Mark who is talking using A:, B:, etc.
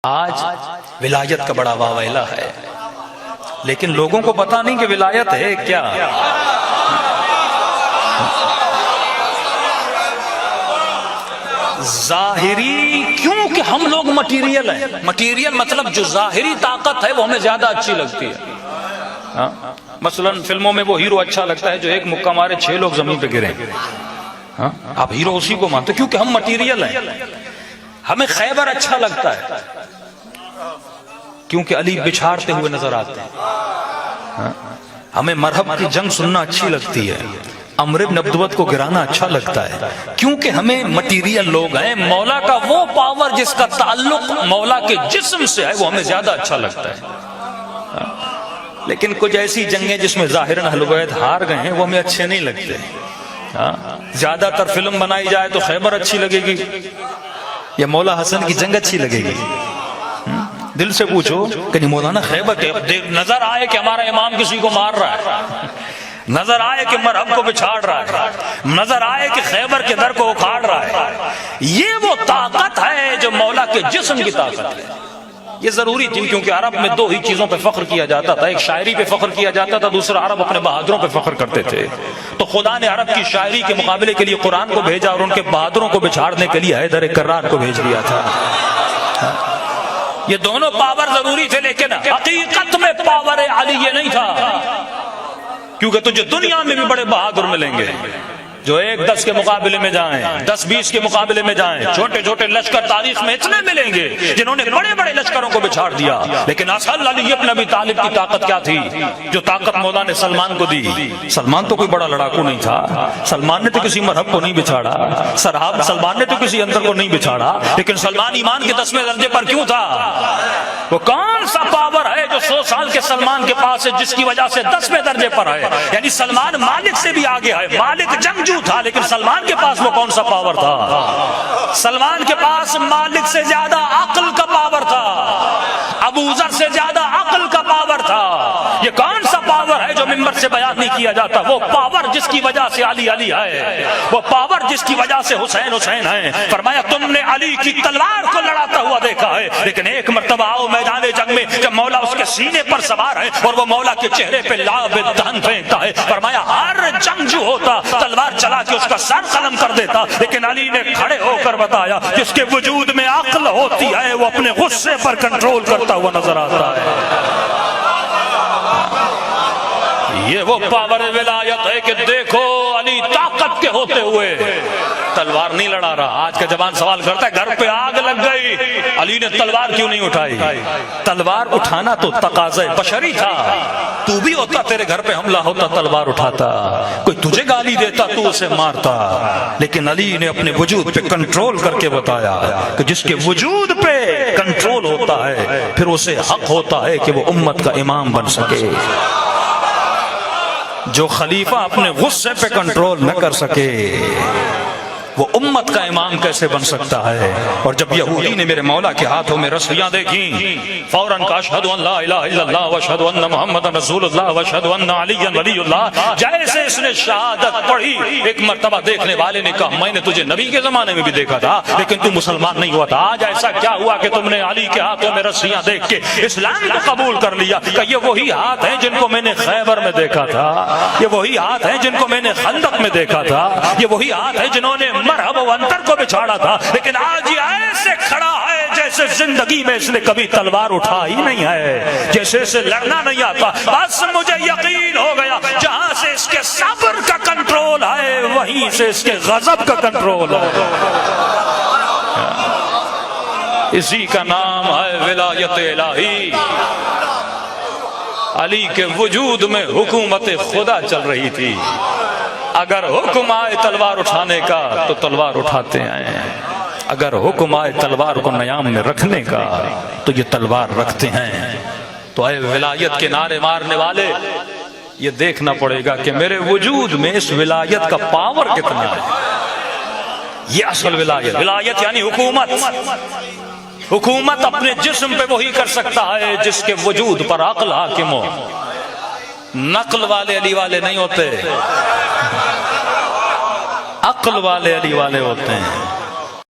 A: آج ولایت کا بڑا واویلا ہے، لیکن لوگوں کو پتا نہیں کہ ولایت ہے کیا۔ ظاہری، کیونکہ ہم لوگ مٹیریل ہیں، مٹیریل مطلب جو ظاہری طاقت ہے وہ ہمیں زیادہ اچھی لگتی ہے۔ مثلا فلموں میں وہ ہیرو اچھا لگتا ہے جو ایک مکہ مارے 6 لوگ زمین پہ گریں، آپ ہیرو اسی کو مانتے کیونکہ ہم مٹیریل ہیں۔ ہمیں خیبر اچھا لگتا ہے کیونکہ علی بچھاڑتے ہوئے نظر آتے ہیں۔ ہمیں مرحب کی جنگ سننا اچھی لگتی ہے، عمرو بن عبدوت کو گرانا اچھا لگتا ہے کیونکہ ہمیں مٹیریل لوگ ہیں۔ مولا کا وہ پاور جس کا تعلق مولا کے جسم سے ہے وہ ہمیں زیادہ اچھا لگتا ہے۔ لیکن کچھ ایسی جنگیں جس میں ظاہراً اہل بیت ہار گئے ہیں وہ ہمیں اچھے نہیں لگتے۔ زیادہ تر فلم بنائی جائے تو خیبر اچھی لگے گی یا مولا حسن کی جنگ اچھی لگے گی؟ دل سے پوچھو کہ مولانا خیبر کے نظر آئے کہ ہمارا امام کسی کو مار رہا ہے، نظر آئے کہ مرحب کو بچھاڑ رہا ہے، نظر آئے کہ خیبر کے در کو اکھاڑ رہا ہے، یہ وہ طاقت ہے جو مولا کے جسم کی طاقت ہے۔ یہ ضروری تھی کیونکہ عرب میں 2 ہی چیزوں پہ فخر کیا جاتا تھا، ایک شاعری پہ فخر کیا جاتا تھا، دوسرا عرب اپنے بہادروں پہ فخر کرتے تھے۔ تو خدا نے عرب کی شاعری کے مقابلے کے لیے قرآن کو بھیجا اور ان کے بہادروں کو بچھاڑنے کے لیے حیدر کرار کو بھیج دیا تھا۔ یہ دونوں پاور ضروری تھے، لیکن حقیقت میں پاور علی یہ نہیں تھا، کیونکہ تجھے دنیا میں بھی بڑے بہادر ملیں گے جو 1-10 کے مقابلے میں جائیں، 10-20 کے مقابلے میں جائیں، چھوٹے چھوٹے لشکر تاریخ میں اتنے ملیں گے جنہوں نے بڑے بڑے لشکروں کو بچھاڑ دیا۔ لیکن اصل علی ابن ابی طالب کی طاقت کیا تھی جو طاقت مولا نے سلمان کو دی؟ سلمان تو کوئی بڑا لڑاکو نہیں تھا، سلمان نے تو کسی مرحب کو نہیں بچھاڑا، سلمان نے تو کسی اندر کو نہیں بچھاڑا، لیکن سلمان ایمان کے 10ویں درجے پر کیوں تھا؟ وہ کون سا پاور ہے جو 100 سال کے سلمان کے پاس ہے جس کی وجہ سے 10ویں درجے پر ہے؟ یعنی سلمان مالک سے بھی آگے ہے، مالک جنگجو تھا لیکن سلمان کے پاس وہ کون سا پاور تھا؟ سلمان کے پاس مالک سے زیادہ عقل کا پاور تھا، ابو ذر سے زیادہ عقل کا پاور تھا۔ یہ کون سا پاور ہے جو ممبر سے بیان نہیں کیا جاتا؟ وہ پاور جس کی وجہ سے علی علی ہے، وہ پاور جس کی وجہ سے حسین حسین ہے۔ فرمایا تم نے علی کی تلوار کو لڑاتا ہوا دیکھا ہے، لیکن ایک مرتبہ آؤ میدان جنگ میں جب مولا اس کے سینے پر سوار ہے اور وہ مولا کے چہرے پہ لعب دہن پھینکتا ہے، فرمایا ہر جنگجو ہوتا تلوار چلا کے اس کا سر قلم کر دیتا، لیکن علی نے کھڑے ہو کر بتایا جس کے وجود میں عقل ہوتی ہے وہ اپنے غصے پر کنٹرول کرتا ہوا نظر آتا ہے۔ یہ وہ پاور ولایت ہے کہ دیکھو علی طاقت کے ہوتے ہوئے تلوار نہیں لڑا رہا۔ آج کا جوان سوال کرتا ہے گھر پہ آگ لگ گئی، علی نے تلوار کیوں نہیں اٹھائی؟ تلوار اٹھانا تو تقاضا بشری تھا، تو بھی ہوتا تیرے گھر پہ حملہ ہوتا تلوار اٹھاتا، کوئی تجھے گالی دیتا تو اسے مارتا، لیکن علی نے اپنے وجود پہ کنٹرول کر کے بتایا کہ جس کے وجود پہ کنٹرول ہوتا ہے پھر اسے حق ہوتا ہے کہ وہ امت کا امام بن سکے۔ جو خلیفہ اپنے غصے پہ کنٹرول نہ کر سکے وہ امت کا امام کیسے بن سکتا ہے؟ اور جب یہودی نے میرے مولا کے ہاتھوں میں رسیاں دیکھیں فوراً کہا اشہد ان لا الہ الا اللہ واشہد ان محمد رسول اللہ واشہد ان علی ولی اللہ۔ جیسے اس نے شہادت پڑھی ایک مرتبہ دیکھنے والے نے کہا میں نے تجھے نبی کے زمانے میں بھی دیکھا تھا لیکن تم مسلمان نہیں ہوا تھا، آج ایسا کیا ہوا کہ تم نے علی کے ہاتھوں میں رسیاں دیکھ کے اسلام کو قبول کر لیا؟ کہ یہ وہی ہاتھ ہیں جن کو میں نے خیبر میں دیکھا تھا، یہ وہی ہاتھ ہیں جن کو میں نے خندق میں دیکھا تھا، یہ وہی ہاتھ ہیں جنہوں نے مرحب و انتر کو بچھاڑا تھا، لیکن آج یہ ایسے کھڑا ہے جیسے زندگی میں اس نے کبھی تلوار اٹھا ہی نہیں ہے، جیسے اسے لڑنا نہیں آتا۔ بس مجھے یقین ہو گیا جہاں سے اس کے صبر کا کنٹرول ہے وہیں سے اس کے غضب کا کنٹرول ہے۔ اسی کا نام ہے ولایت الہی۔ علی کے وجود میں حکومت خدا چل رہی تھی، اگر حکم آئے تلوار اٹھانے کا تو تلوار اٹھاتے ہیں، اگر حکم آئے تلوار کو نیام میں رکھنے کا تو یہ تلوار رکھتے ہیں۔ تو اے ولایت کے نعرے مارنے والے یہ دیکھنا پڑے گا کہ میرے وجود میں اس ولایت کا پاور کتنا ہے۔ یہ اصل ولایت، ولایت یعنی حکومت۔ حکومت اپنے جسم پہ وہی کر سکتا ہے جس کے وجود پر عقل حاکم ہو۔ نقل والے علی والے نہیں ہوتے، عقل والے علی والے ہوتے ہیں۔